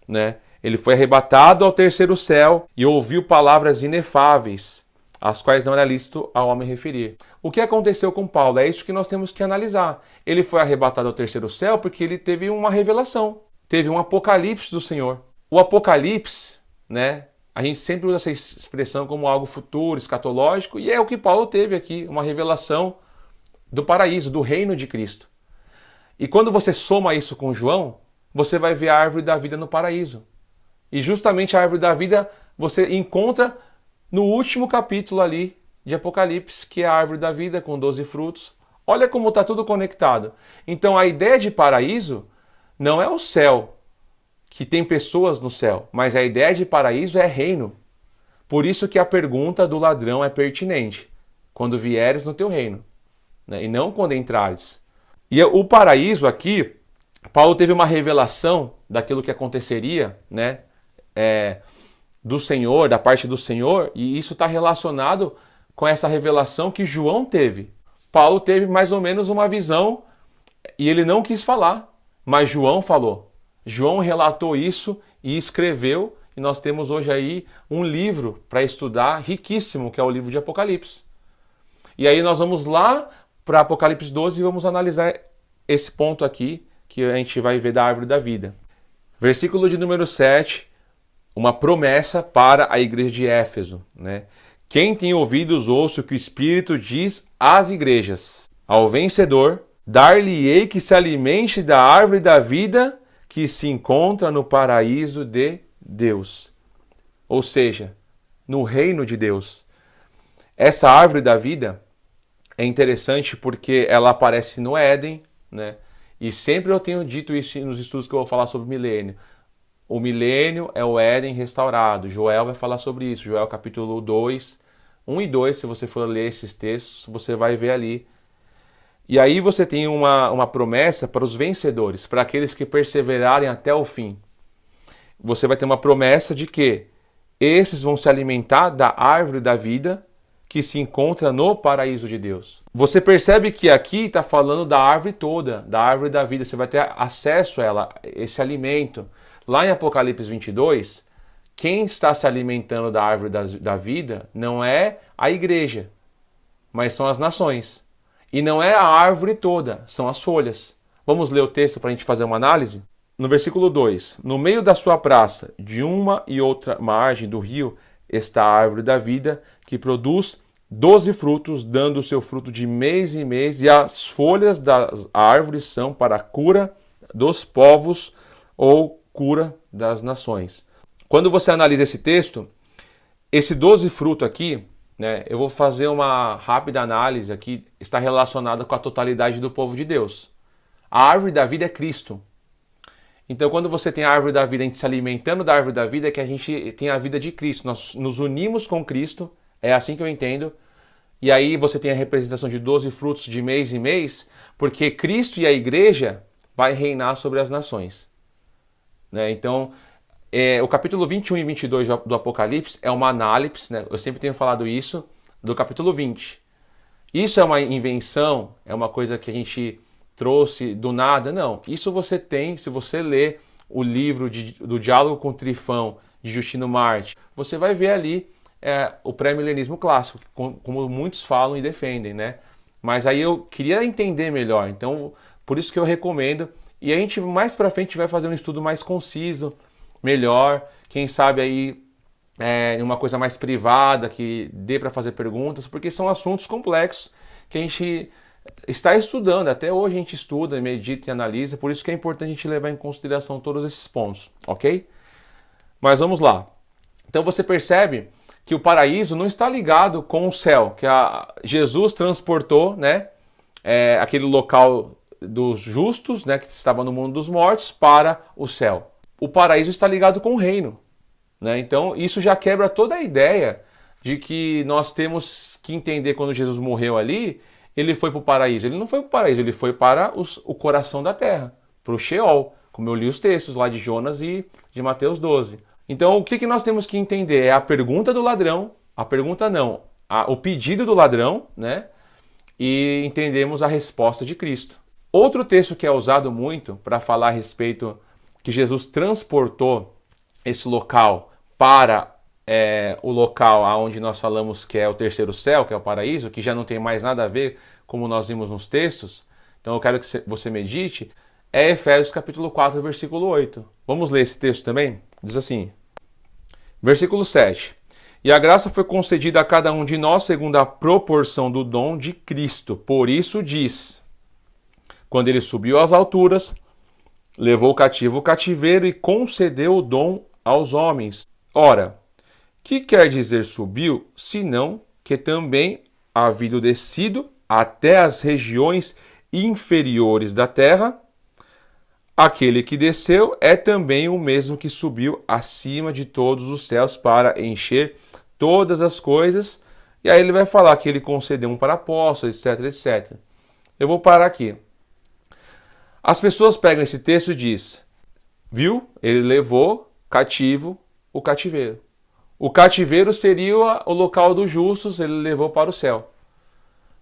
né? Ele foi arrebatado ao terceiro céu e ouviu palavras inefáveis, as quais não era lícito ao homem referir. O que aconteceu com Paulo? É isso que nós temos que analisar. Ele foi arrebatado ao terceiro céu porque ele teve uma revelação, teve um apocalipse do Senhor. O apocalipse, né? A gente sempre usa essa expressão como algo futuro, escatológico, e é o que Paulo teve aqui, uma revelação do paraíso, do reino de Cristo. E quando você soma isso com João, você vai ver a árvore da vida no paraíso. E justamente a árvore da vida você encontra no último capítulo ali de Apocalipse, que é a árvore da vida com 12 frutos. Olha como está tudo conectado. Então a ideia de paraíso não é o céu, que tem pessoas no céu, mas a ideia de paraíso é reino. Por isso que a pergunta do ladrão é pertinente. Quando vieres no teu reino, né? E não quando entrares. E o paraíso aqui, Paulo teve uma revelação daquilo que aconteceria, né? Do Senhor, da parte do Senhor, e isso está relacionado com essa revelação que João teve. Paulo teve mais ou menos uma visão e ele não quis falar, mas João falou. João relatou isso e escreveu, e nós temos hoje aí um livro para estudar riquíssimo, que é o livro de Apocalipse. E aí nós vamos lá para Apocalipse 12 e vamos analisar esse ponto aqui, que a gente vai ver da árvore da vida. Versículo de número 7, uma promessa para a igreja de Éfeso, né? Quem tem ouvidos, ouça o que o Espírito diz às igrejas. Ao vencedor, dar-lhe-ei que se alimente da árvore da vida que se encontra no paraíso de Deus. Ou seja, no reino de Deus. Essa árvore da vida é interessante porque ela aparece no Éden, né? E sempre eu tenho dito isso nos estudos que eu vou falar sobre o milênio. O milênio é o Éden restaurado. Joel vai falar sobre isso. Joel capítulo 2, 1 e 2, se você for ler esses textos, você vai ver ali. E aí você tem uma promessa para os vencedores, para aqueles que perseverarem até o fim. Você vai ter uma promessa de que esses vão se alimentar da árvore da vida que se encontra no paraíso de Deus. Você percebe que aqui está falando da árvore toda, da árvore da vida. Você vai ter acesso a ela, esse alimento. Lá em Apocalipse 22, quem está se alimentando da árvore da vida não é a igreja, mas são as nações. E não é a árvore toda, são as folhas. Vamos ler o texto para a gente fazer uma análise? No versículo 2, no meio da sua praça, de uma e outra margem do rio, está a árvore da vida, que produz 12 frutos, dando o seu fruto de mês em mês, e as folhas das árvores são para a cura dos povos ou cura das nações. Quando você analisa esse texto, esse 12 fruto aqui, né, eu vou fazer uma rápida análise aqui, está relacionada com a totalidade do povo de Deus. A árvore da vida é Cristo. Então, quando você tem a árvore da vida, a gente se alimentando da árvore da vida, é que a gente tem a vida de Cristo. Nós nos unimos com Cristo, é assim que eu entendo, E aí você tem a representação de 12 frutos de mês em mês, porque Cristo e a igreja vai reinar sobre as nações. Né? Então, o capítulo 21 e 22 do Apocalipse é uma análise, né? Eu sempre tenho falado isso, do capítulo 20. Isso é uma invenção, é uma coisa que a gente trouxe do nada? Não. Isso você tem, se você ler o livro do Diálogo com Trifão, de Justino Marte, você vai ver ali o pré-milenismo clássico, como muitos falam e defendem, né? Mas aí eu queria entender melhor, então por isso que eu recomendo. E a gente mais pra frente vai fazer um estudo mais conciso, melhor, quem sabe aí uma coisa mais privada, que dê para fazer perguntas, porque são assuntos complexos que a gente está estudando, até hoje a gente estuda, medita e analisa, por isso que é importante a gente levar em consideração todos esses pontos, ok? Mas vamos lá. Então você percebe que o paraíso não está ligado com o céu, que Jesus transportou, né, aquele local dos justos, né, que estava no mundo dos mortos, para o céu. O paraíso está ligado com o reino. Né? Então isso já quebra toda a ideia de que nós temos que entender quando Jesus morreu ali, ele foi para o paraíso. Ele não foi para o paraíso, ele foi para o coração da terra, para o Sheol, como eu li os textos lá de Jonas e de Mateus 12. Então o que nós temos que entender é a pergunta do ladrão, o pedido do ladrão, né? E entendemos a resposta de Cristo. Outro texto que é usado muito para falar a respeito que Jesus transportou esse local para o local onde nós falamos que é o terceiro céu, que é o paraíso, que já não tem mais nada a ver como nós vimos nos textos, então eu quero que você medite, é Efésios capítulo 4, versículo 8. Vamos ler esse texto também? Diz assim, versículo 7. E a graça foi concedida a cada um de nós segundo a proporção do dom de Cristo. Por isso diz, quando ele subiu às alturas, levou cativo o cativeiro e concedeu o dom aos homens. Ora, que quer dizer subiu, senão que também, havendo descido até as regiões inferiores da terra, aquele que desceu é também o mesmo que subiu acima de todos os céus para encher todas as coisas. E aí ele vai falar que ele concedeu um para apóstolos, etc, etc. Eu vou parar aqui. As pessoas pegam esse texto e dizem, viu? Ele levou cativo o cativeiro. O cativeiro seria o local dos justos, ele levou para o céu.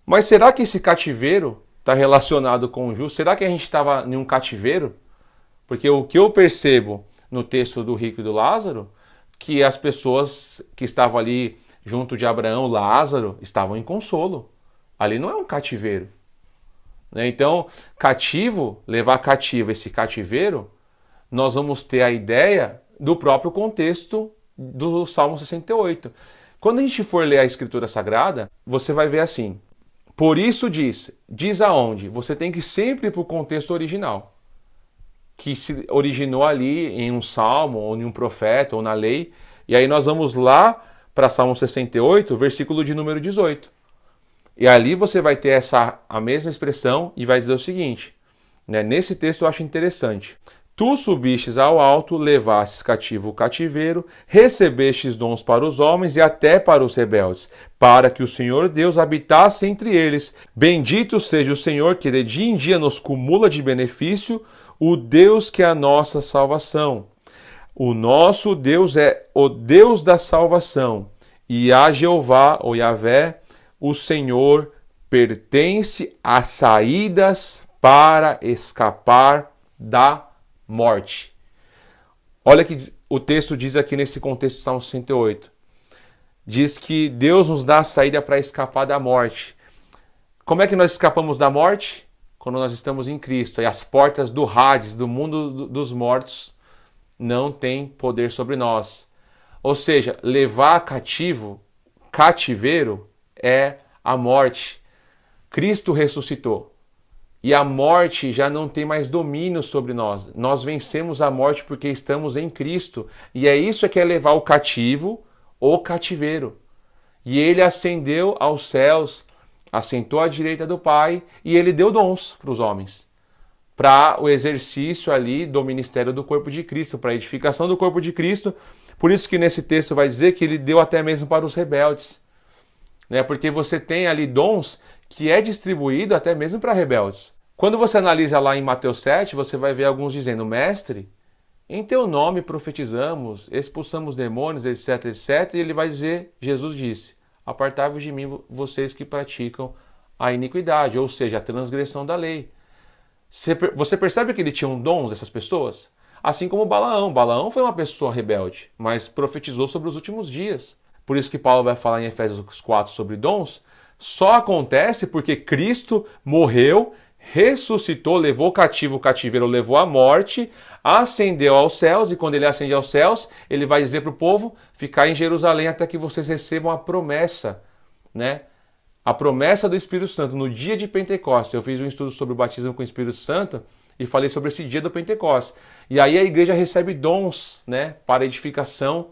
Mas será que esse cativeiro está relacionado com o justo? Será que a gente estava em um cativeiro? Porque o que eu percebo no texto do rico e do Lázaro, que as pessoas que estavam ali junto de Abraão, Lázaro, estavam em consolo. Ali não é um cativeiro. Então, cativo, levar cativo esse cativeiro, nós vamos ter a ideia do próprio contexto do Salmo 68. Quando a gente for ler a Escritura Sagrada, você vai ver assim, por isso diz aonde? Você tem que sempre ir para o contexto original, que se originou ali em um salmo, ou em um profeta, ou na lei, e aí nós vamos lá para Salmo 68, versículo de número 18. E ali você vai ter a mesma expressão e vai dizer o seguinte, né? Nesse texto eu acho interessante. Tu subistes ao alto, levastes cativo o cativeiro, recebestes dons para os homens e até para os rebeldes, para que o Senhor Deus habitasse entre eles. Bendito seja o Senhor que de dia em dia nos cumula de benefício, o Deus que é a nossa salvação. O nosso Deus é o Deus da salvação, e a Jeová, ou Yahvé, o Senhor, pertence às saídas para escapar da morte. Olha que o texto diz aqui nesse contexto do Salmo 68. Diz que Deus nos dá a saída para escapar da morte. Como é que nós escapamos da morte? Quando nós estamos em Cristo. E as portas do Hades, do mundo dos mortos, não têm poder sobre nós. Ou seja, levar cativeiro é a morte. Cristo ressuscitou. E a morte já não tem mais domínio sobre nós. Nós vencemos a morte porque estamos em Cristo. E é isso que é levar o cativo, o cativeiro. E ele ascendeu aos céus, assentou à direita do Pai, e ele deu dons para os homens. Para o exercício ali do ministério do corpo de Cristo, para a edificação do corpo de Cristo. Por isso que nesse texto vai dizer que ele deu até mesmo para os rebeldes. né? Porque você tem ali dons que é distribuído até mesmo para rebeldes. Quando você analisa lá em Mateus 7, você vai ver alguns dizendo: Mestre, em teu nome profetizamos, expulsamos demônios, etc, etc. E ele vai dizer, Jesus disse: apartai-vos de mim, vocês que praticam a iniquidade, ou seja, a transgressão da lei. Você percebe que ele tinha dons, essas pessoas? Assim como Balaão. Balaão foi uma pessoa rebelde, mas profetizou sobre os últimos dias. Por isso que Paulo vai falar em Efésios 4 sobre dons. Só acontece porque Cristo morreu, ressuscitou, levou cativo o cativeiro, levou à morte, ascendeu aos céus, e quando ele ascende aos céus, ele vai dizer para o povo: ficar em Jerusalém até que vocês recebam a promessa, né? A promessa do Espírito Santo no dia de Pentecostes. Eu fiz um estudo sobre o batismo com o Espírito Santo e falei sobre esse dia do Pentecostes. E aí a igreja recebe dons, né, para a edificação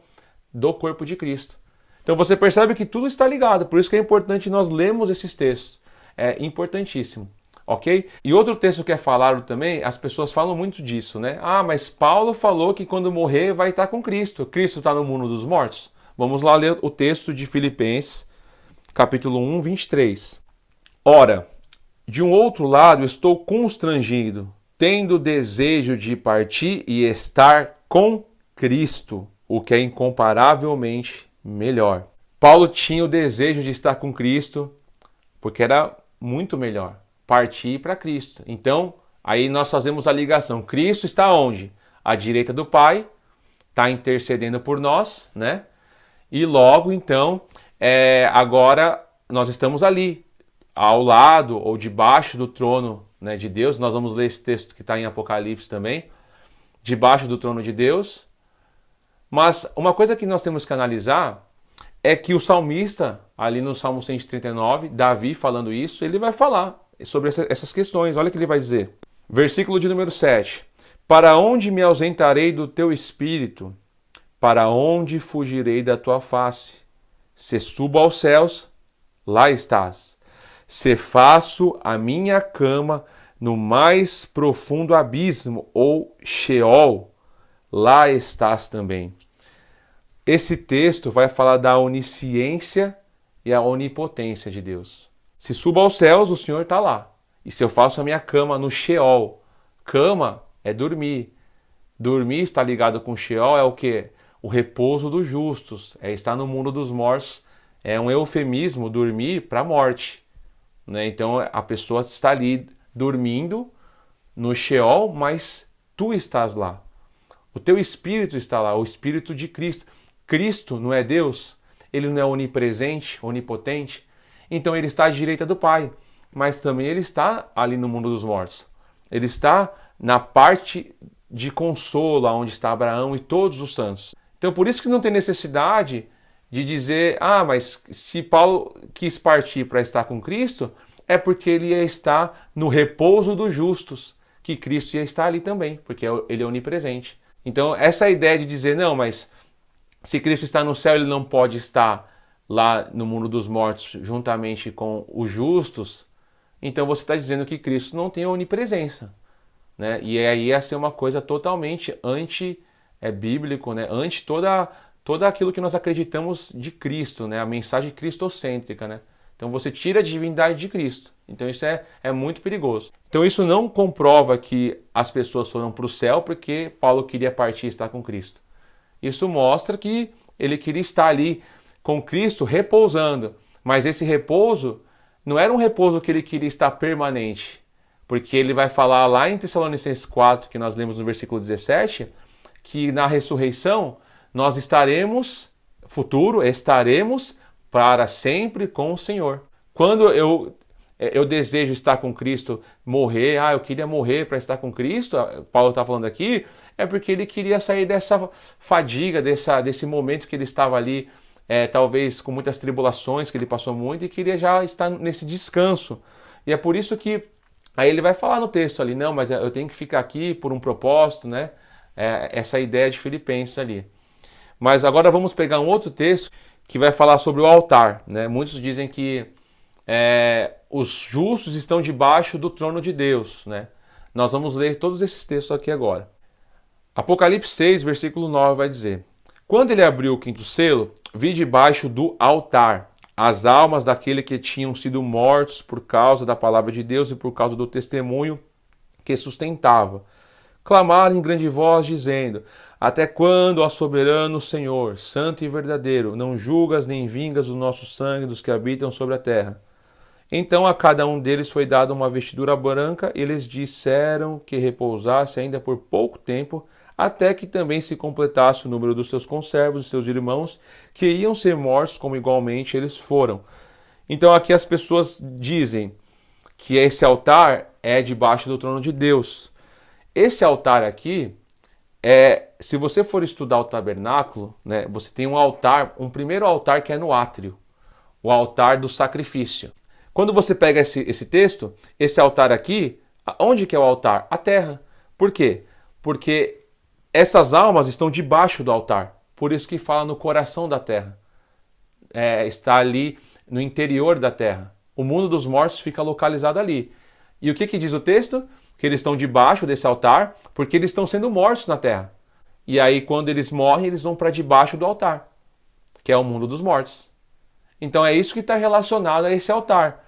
do corpo de Cristo. Então você percebe que tudo está ligado, por isso que é importante nós lermos esses textos. É importantíssimo, ok? E outro texto que é falado também, as pessoas falam muito disso, né? Ah, mas Paulo falou que quando morrer vai estar com Cristo. Cristo está no mundo dos mortos? Vamos lá ler o texto de Filipenses, capítulo 1, 23. Ora, de um outro lado estou constrangido, tendo desejo de partir e estar com Cristo, o que é incomparavelmente melhor. Paulo tinha o desejo de estar com Cristo, porque era muito melhor partir para Cristo. Então, aí nós fazemos a ligação. Cristo está onde? À direita do Pai, está intercedendo por nós, né? E logo, então, agora nós estamos ali, ao lado ou debaixo do trono, né, de Deus. Nós vamos ler esse texto que está em Apocalipse também. Debaixo do trono de Deus. Mas uma coisa que nós temos que analisar é que o salmista, ali no Salmo 139, Davi falando isso, ele vai falar sobre essas questões. Olha o que ele vai dizer. Versículo de número 7. Para onde me ausentarei do teu espírito? Para onde fugirei da tua face? Se subo aos céus, lá estás. Se faço a minha cama no mais profundo abismo, ou Sheol, lá estás também. Esse texto vai falar da onisciência e a onipotência de Deus. Se subo aos céus, o Senhor está lá. E se eu faço a minha cama no Sheol? Cama é dormir. Dormir está ligado com Sheol, é o quê? O repouso dos justos. É estar no mundo dos mortos. É um eufemismo, dormir, para a morte, né? Então a pessoa está ali dormindo no Sheol, mas tu estás lá. O teu espírito está lá, o espírito de Cristo. Cristo não é Deus? Ele não é onipresente, onipotente? Então ele está à direita do Pai, mas também ele está ali no mundo dos mortos. Ele está na parte de consolo, onde está Abraão e todos os santos. Então por isso que não tem necessidade de dizer: ah, mas se Paulo quis partir para estar com Cristo, é porque ele ia estar no repouso dos justos, que Cristo ia estar ali também, porque ele é onipresente. Então essa ideia de dizer: não, mas se Cristo está no céu, ele não pode estar lá no mundo dos mortos juntamente com os justos, então você está dizendo que Cristo não tem onipresença, né? E aí ia ser uma coisa totalmente anti-bíblico, né? Anti toda aquilo que nós acreditamos de Cristo, né? A mensagem cristocêntrica, né? Então você tira a divindade de Cristo. Então isso é muito perigoso. Então isso não comprova que as pessoas foram para o céu porque Paulo queria partir e estar com Cristo. Isso mostra que ele queria estar ali com Cristo repousando. Mas esse repouso não era um repouso que ele queria estar permanente. Porque ele vai falar lá em Tessalonicenses 4, que nós lemos no versículo 17, que na ressurreição nós estaremos para sempre com o Senhor. Quando eu desejo estar com Cristo, morrer, eu queria morrer para estar com Cristo, Paulo está falando aqui, é porque ele queria sair dessa fadiga, desse momento que ele estava ali, talvez com muitas tribulações, que ele passou muito, e queria já estar nesse descanso. E é por isso que aí ele vai falar no texto ali: não, mas eu tenho que ficar aqui por um propósito, né? Essa ideia de Filipenses ali. Mas agora vamos pegar um outro texto que vai falar sobre o altar, né? Muitos dizem que os justos estão debaixo do trono de Deus, né? Nós vamos ler todos esses textos aqui agora. Apocalipse 6, versículo 9 vai dizer: quando ele abriu o quinto selo, vi debaixo do altar as almas daqueles que tinham sido mortos por causa da palavra de Deus e por causa do testemunho que sustentava. Clamaram em grande voz, dizendo: Até quando, ó soberano Senhor, santo e verdadeiro, não julgas nem vingas o nosso sangue dos que habitam sobre a terra? Então a cada um deles foi dada uma vestidura branca, e eles disseram que repousasse ainda por pouco tempo, até que também se completasse o número dos seus conservos e seus irmãos, que iam ser mortos como igualmente eles foram. Então aqui as pessoas dizem que esse altar é debaixo do trono de Deus. Esse altar aqui, se você for estudar o tabernáculo, né, você tem um altar, um primeiro altar que é no átrio, o altar do sacrifício. Quando você pega esse texto, esse altar aqui, onde que é o altar? A terra. Por quê? Porque essas almas estão debaixo do altar. Por isso que fala no coração da terra. Está ali no interior da terra. O mundo dos mortos fica localizado ali. E o que diz o texto? Que eles estão debaixo desse altar, porque eles estão sendo mortos na terra. E aí, quando eles morrem, eles vão para debaixo do altar, que é o mundo dos mortos. Então é isso que está relacionado a esse altar,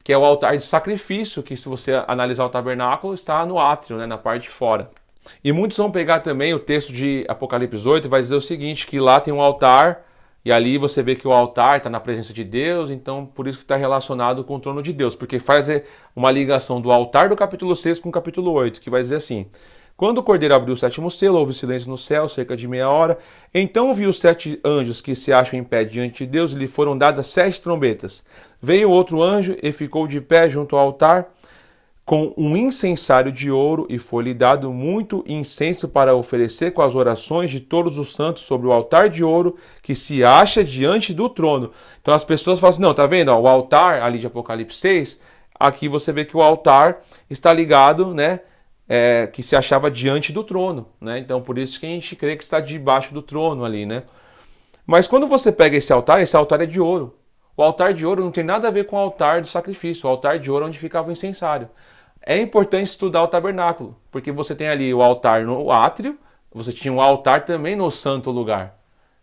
que é o altar de sacrifício, que se você analisar o tabernáculo, está no átrio, né, na parte de fora. E muitos vão pegar também o texto de Apocalipse 8 e vai dizer o seguinte, que lá tem um altar, e ali você vê que o altar está na presença de Deus, então por isso que está relacionado com o trono de Deus, porque faz uma ligação do altar do capítulo 6 com o capítulo 8, que vai dizer assim: Quando o cordeiro abriu o sétimo selo, houve silêncio no céu, cerca de meia hora. Então viu os 7 anjos que se acham em pé diante de Deus, e lhe foram dadas 7 trombetas. Veio outro anjo e ficou de pé junto ao altar, com um incensário de ouro, e foi-lhe dado muito incenso para oferecer com as orações de todos os santos sobre o altar de ouro que se acha diante do trono. Então as pessoas falam assim, não, tá vendo? Ó, o altar ali de Apocalipse 6, aqui você vê que o altar está ligado, né? Que se achava diante do trono, né? Então por isso que a gente crê que está debaixo do trono ali, né? Mas quando você pega esse altar é de ouro. O altar de ouro não tem nada a ver com o altar do sacrifício. O altar de ouro é onde ficava o incensário. É importante estudar o tabernáculo, porque você tem ali o altar no átrio, você tinha um altar também no santo lugar,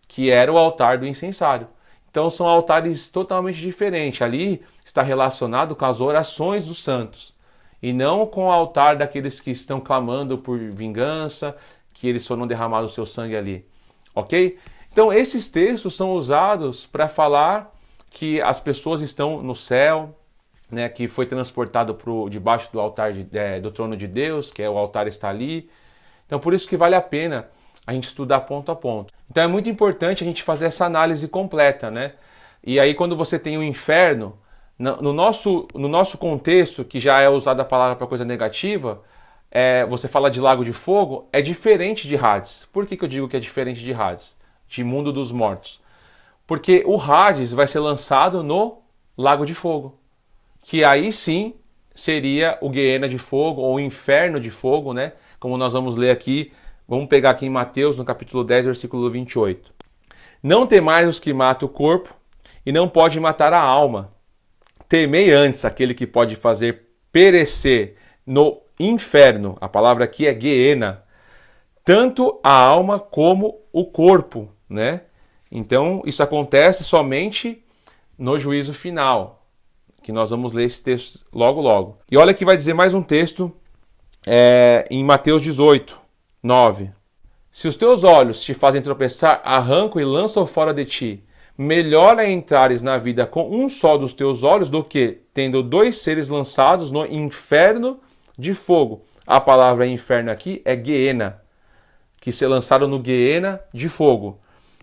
que era o altar do incensário. Então são altares totalmente diferentes. Ali está relacionado com as orações dos santos, e não com o altar daqueles que estão clamando por vingança, que eles foram derramados o seu sangue ali. Ok? Então esses textos são usados para falar que as pessoas estão no céu, né, que foi transportado debaixo do altar do trono de Deus, que o altar está ali. Então por isso que vale a pena a gente estudar ponto a ponto. Então é muito importante a gente fazer essa análise completa, né? E aí quando você tem o inferno, no nosso contexto, que já é usada a palavra para coisa negativa, você fala de lago de fogo, é diferente de Hades. Por que eu digo que é diferente de Hades? De mundo dos mortos. Porque o Hades vai ser lançado no lago de fogo, que aí sim seria o Guiena de fogo, ou o inferno de fogo, né? Como nós vamos ler aqui, vamos pegar aqui em Mateus, no capítulo 10, versículo 28. Não temais os que matam o corpo, e não pode matar a alma. Temei antes aquele que pode fazer perecer no inferno, a palavra aqui é Guiena, tanto a alma como o corpo, né? Então isso acontece somente no juízo final, que nós vamos ler esse texto logo logo. E olha que vai dizer mais um texto em Mateus 18, 9. Se os teus olhos te fazem tropeçar, arranca e lança-o fora de ti. Melhor é entrares na vida com um só dos teus olhos do que tendo 2 seres lançados no inferno de fogo. A palavra inferno aqui é Guiena, que se lançaram no Guiena de fogo.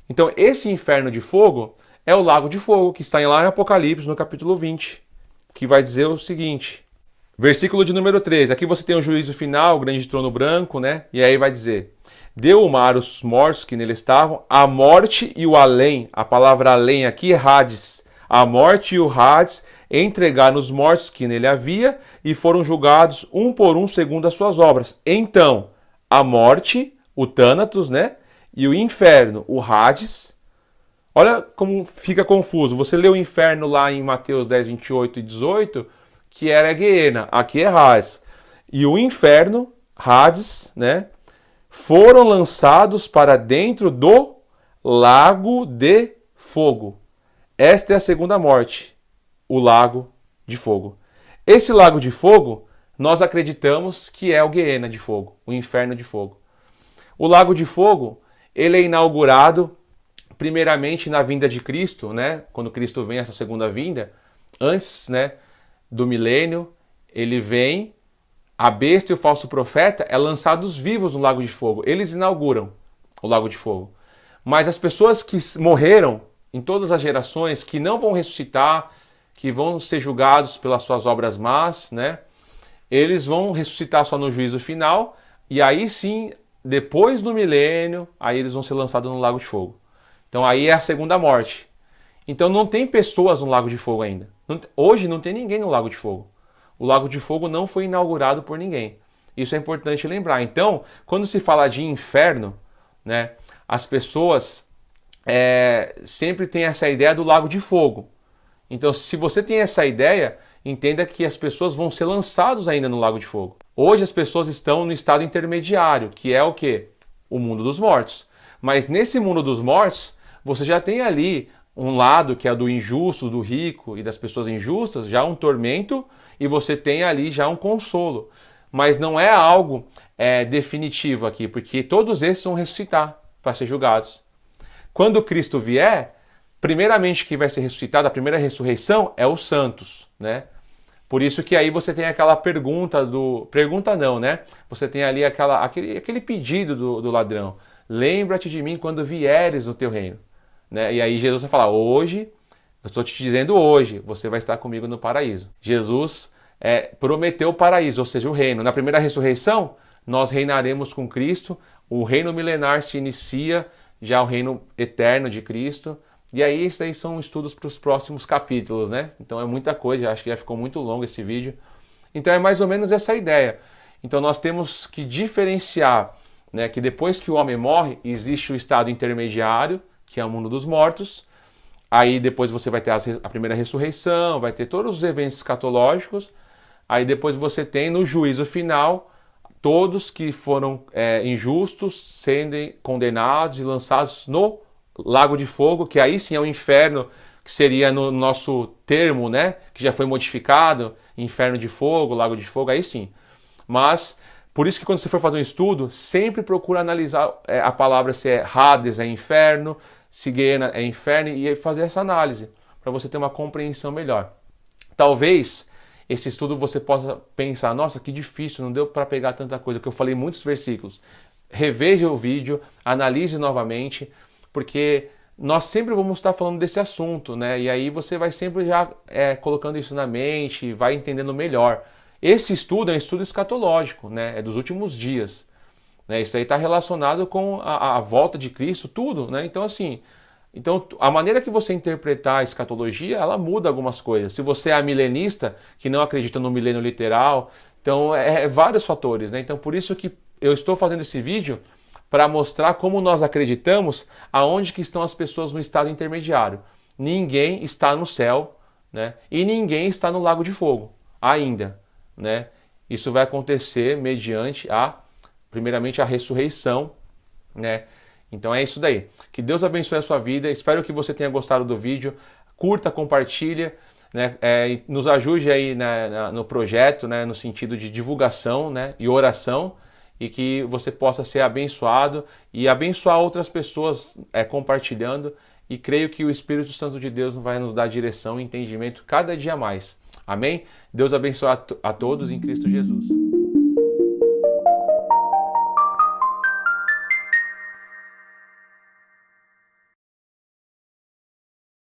Então esse inferno de fogo é o lago de fogo, que está lá em Apocalipse, no capítulo 20, que vai dizer o seguinte, versículo de número 3, aqui você tem o juízo final, o grande trono branco, né? E aí vai dizer, deu o mar os mortos que nele estavam, a morte e o além, a palavra além aqui é Hades, a morte e o Hades entregaram os mortos que nele havia e foram julgados um por um segundo as suas obras. Então, a morte, o Thanatos, né? E o inferno, o Hades. Olha como fica confuso. Você lê o inferno lá em Mateus 10, 28 e 18, que era Guiena, aqui é Hades. E o inferno, Hades, né? Foram lançados para dentro do lago de fogo. Esta é a segunda morte, o lago de fogo. Esse lago de fogo, nós acreditamos que é o Guiena de fogo, o inferno de fogo. O lago de fogo, ele é inaugurado primeiramente na vinda de Cristo, né? Quando Cristo vem, essa segunda vinda, antes, né, do milênio, ele vem, a besta e o falso profeta é lançados vivos no lago de fogo. Eles inauguram o lago de fogo. Mas as pessoas que morreram em todas as gerações, que não vão ressuscitar, que vão ser julgados pelas suas obras más, né? Eles vão ressuscitar só no juízo final, e aí sim, depois do milênio, aí eles vão ser lançados no lago de fogo. Então aí é a segunda morte. Então não tem pessoas no lago de fogo ainda. Hoje não tem ninguém no lago de fogo. O lago de fogo não foi inaugurado por ninguém. Isso é importante lembrar. Então, quando se fala de inferno, né, as pessoas sempre têm essa ideia do lago de fogo. Então, se você tem essa ideia, entenda que as pessoas vão ser lançadas ainda no lago de fogo. Hoje as pessoas estão no estado intermediário, que é o quê? O mundo dos mortos. Mas nesse mundo dos mortos, você já tem ali um lado que é do injusto, do rico e das pessoas injustas, já um tormento, e você tem ali já um consolo. Mas não é algo definitivo aqui, porque todos esses vão ressuscitar para ser julgados. Quando Cristo vier, primeiramente que vai ser ressuscitado, a primeira ressurreição é os santos, né? Por isso que aí você tem aquela pergunta Pergunta não, né? Você tem ali aquele pedido do ladrão. Lembra-te de mim quando vieres no teu reino. Né? E aí Jesus vai falar, hoje, eu estou te dizendo hoje, você vai estar comigo no paraíso. Jesus prometeu o paraíso, ou seja, o reino. Na primeira ressurreição, nós reinaremos com Cristo, o reino milenar se inicia, já o reino eterno de Cristo. E aí, isso aí são estudos para os próximos capítulos, né? Então é muita coisa, acho que já ficou muito longo esse vídeo. Então é mais ou menos essa ideia. Então nós temos que diferenciar, né, que depois que o homem morre, existe o estado intermediário, que é o mundo dos mortos. Aí depois você vai ter a primeira ressurreição, vai ter todos os eventos escatológicos. Aí depois você tem no juízo final todos que foram injustos sendo condenados e lançados no lago de fogo, que aí sim é o inferno, que seria no nosso termo, né, que já foi modificado, inferno de fogo, lago de fogo, aí sim. Mas por isso que quando você for fazer um estudo, sempre procura analisar a palavra se é Hades é inferno, se Guiena é inferno, e fazer essa análise, para você ter uma compreensão melhor. Talvez esse estudo você possa pensar, nossa, que difícil, não deu para pegar tanta coisa, que eu falei muitos versículos. Reveja o vídeo, analise novamente, porque nós sempre vamos estar falando desse assunto, né? E aí você vai sempre já colocando isso na mente, vai entendendo melhor. Esse estudo é um estudo escatológico, né? É dos últimos dias. Né? Isso aí está relacionado com a volta de Cristo, tudo, né? Então, assim, a maneira que você interpretar a escatologia, ela muda algumas coisas. Se você é milenista, que não acredita no milênio literal, então vários fatores, né? Então, por isso que eu estou fazendo esse vídeo, para mostrar como nós acreditamos aonde que estão as pessoas no estado intermediário. Ninguém está no céu, né? E ninguém está no lago de fogo ainda, né? Isso vai acontecer mediante primeiramente a ressurreição, né? Então é isso daí. Que Deus abençoe a sua vida. Espero que você tenha gostado do vídeo. Curta, compartilha, né? Nos ajude aí no projeto, né? No sentido de divulgação, né? E oração. E que você possa ser abençoado e abençoar outras pessoas compartilhando. E creio que o Espírito Santo de Deus vai nos dar direção e entendimento cada dia mais. Amém? Deus abençoe a todos em Cristo Jesus.